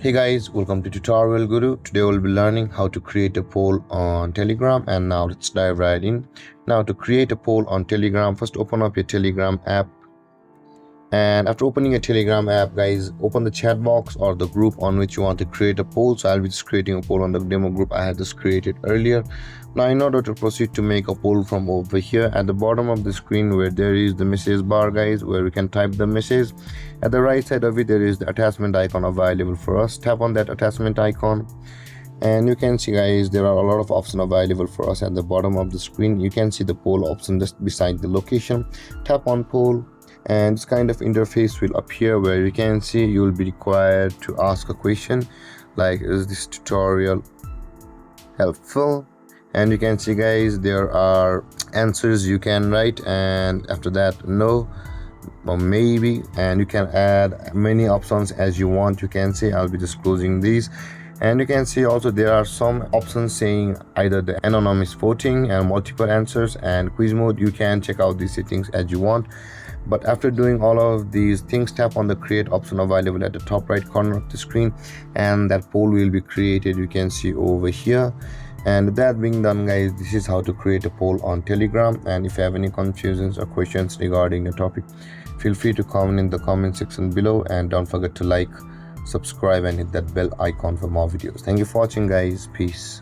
Hey guys, welcome to Tutorial Guru. Today we'll be learning how to create a poll on Telegram, and now let's dive right in. Now to create a poll on Telegram, first open up your Telegram app, and after opening a Telegram app, guys, open the chat box or the group on which you want to create a poll. So I'll be just creating a poll on the demo group I had just created earlier. Now in order to proceed to make a poll from over here, at the bottom of the screen where there is the message bar, guys, where we can type the message, at the right side of it there is the attachment icon available for us. Tap on that attachment icon and you can see, guys, there are a lot of options available for us. At the bottom of the screen you can see the poll option just beside the location. Tap on poll and this kind of interface will appear where you can see you will be required to ask a question like, is this tutorial helpful? And you can see, guys, there are answers you can write, and after that, no or maybe, and you can add many options as you want. You can see, I'll be just closing these, and you can see also there are some options saying either the anonymous voting and multiple answers and quiz mode. You can check out these settings as you want, but after doing all of these things, tap on the create option available at the top right corner of the screen and that poll will be created. You can see over here. And that being done, guys, this is how to create a poll on Telegram. And if you have any confusions or questions regarding the topic, feel free to comment in the comment section below, and don't forget to like, subscribe and hit that bell icon for more videos. Thank you for watching, guys. Peace.